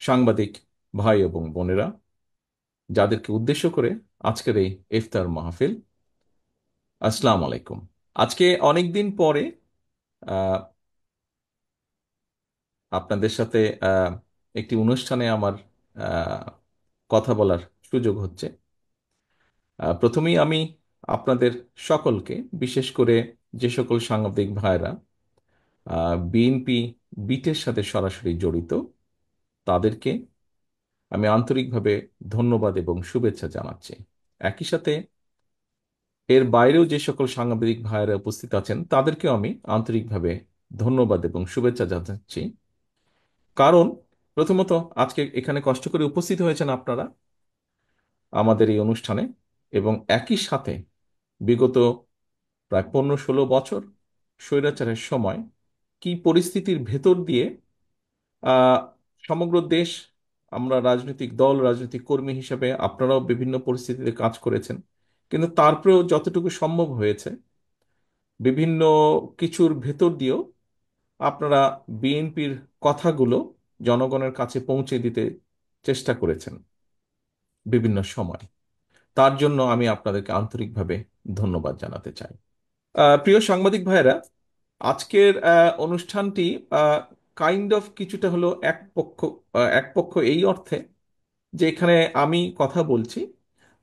সাংবাদিক ভাই এবং বোনেরা, যাদেরকে উদ্দেশ্য করে আজকের এই ইফতার মাহফিল। আসসালামু আলাইকুম। আজকে অনেক দিন পরে আহ, আপনাদের সাথে আহ, একটি অনুষ্ঠানে আমার আহ, কথা বলার সুযোগ হচ্ছে। প্রথমেই আমি আপনাদের সকলকে, বিশেষ করে যে সকল সাংবাদিক ভাইরা বিএনপি বিটের সাথে সরাসরি জড়িত, তাদেরকে আমি আন্তরিকভাবে ধন্যবাদ এবং শুভেচ্ছা জানাচ্ছি। একই সাথে এর বাইরেও যে সকল সাংবাদিক ভাইয়েরা উপস্থিত আছেন তাদেরকেও আমি আন্তরিকভাবে ধন্যবাদ এবং শুভেচ্ছা জানাচ্ছি। কারণ প্রথমত, আজকে এখানে কষ্ট করে উপস্থিত হয়েছেন আপনারা আমাদের এই অনুষ্ঠানে, এবং একই সাথে বিগত প্রায় 15-16 বছর স্বৈরাচারের সময় কি পরিস্থিতির ভেতর দিয়ে আহ, সমগ্র দেশ, আমরা রাজনৈতিক দল, রাজনৈতিক কর্মী হিসেবে আপনারাও বিভিন্ন পরিস্থিতিতে কাজ করেছেন, কিন্তু তারপরেও যতটুকু সম্ভব হয়েছে বিভিন্ন কিছুর ভেতর দিয়েও আপনারা বিএনপির কথাগুলো জনগণের কাছে পৌঁছে দিতে চেষ্টা করেছেন বিভিন্ন সময়। তার জন্য আমি আপনাদেরকে আন্তরিকভাবে ধন্যবাদ জানাতে চাই। প্রিয় সাংবাদিক ভাইয়েরা, আজকের অনুষ্ঠানটি কাইন্ড অফ কিছুটা হলো এক পক্ষ এই অর্থে যে এখানে আমি কথা বলছি,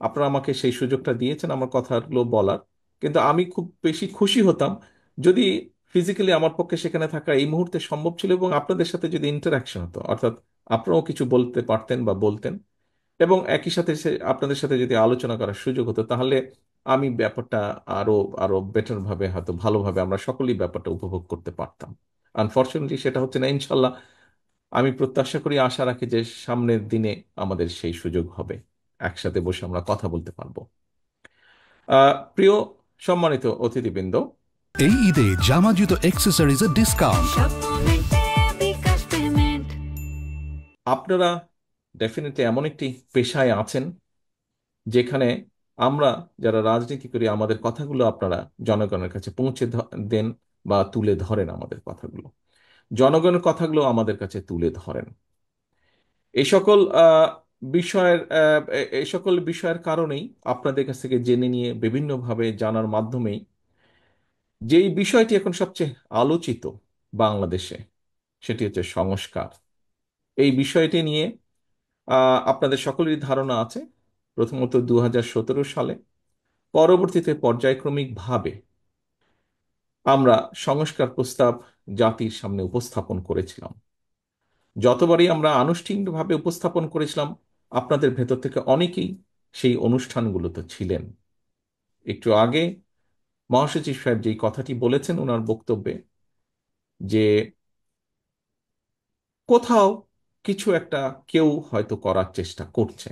আপনারা আমাকে সেই সুযোগটা দিয়েছেন আমার কথাগুলো বলার, কিন্তু আমি খুব বেশি খুশি হতাম যদি ফিজিক্যালি আমার পক্ষে সেখানে থাকা এই মুহূর্তে সম্ভব ছিল এবং আপনাদের সাথে যদি ইন্টারাকশন হতো, অর্থাৎ আপনারাও কিছু বলতে পারতেন বা বলতেন, এবং একই সাথে আপনাদের সাথে যদি আলোচনা করার সুযোগ হতো, তাহলে আমি ব্যাপারটা আরো আরো বেটার ভাবে, হয়তো ভালোভাবে আমরা সকলেই ব্যাপারটা উপভোগ করতে পারতাম। আনফর্চুনেটলি সেটা হচ্ছে না। ইনশাল্লাহ আমি প্রত্যাশা করি, আশা রাখি যে সামনের দিনে আমাদের সেই সুযোগ হবে, একসাথে বসে আমরা কথা বলতে পারবো। প্রিয় সম্মানিত অতিথিবৃন্দ, এই ঈদে জামা জুতো অ্যাক্সেসরিজের ডিসকাউন্ট। সব মোমেন্টে বিকাশ পেমেন্ট। আপনারা ডেফিনেটলি এমন একটি পেশায় আছেন যেখানে আমরা যারা রাজনীতি করি, আমাদের কথাগুলো আপনারা জনগণের কাছে পৌঁছে দেন বা তুলে ধরেন আমাদের কথাগুলো, জনগণের কথাগুলো আমাদের কাছে তুলে ধরেন। এই সকল এই সকল বিষয়ের কারণেই আপনাদের কাছ থেকে জেনে নিয়ে বিভিন্নভাবে জানার মাধ্যমেই যেই বিষয়টি এখন সবচেয়ে আলোচিত বাংলাদেশে, সেটি হচ্ছে সংস্কার। এই বিষয়টি নিয়ে আপনাদের সকলেরই ধারণা আছে। প্রথমত 2017 সালে, পরবর্তীতে পর্যায়ক্রমিকভাবে আমরা সংস্কার প্রস্তাব জাতির সামনে উপস্থাপন করেছিলাম। যতবারই আমরা আনুষ্ঠানিকভাবে উপস্থাপন করেছিলাম, আপনাদের ভেতর থেকে অনেকেই সেই অনুষ্ঠানগুলোতে ছিলেন। একটু আগে মহাসচিব সাহেব যেই কথাটি বলেছেন ওনার বক্তব্যে, যে কোথাও কিছু একটা কেউ হয়তো করার চেষ্টা করছে,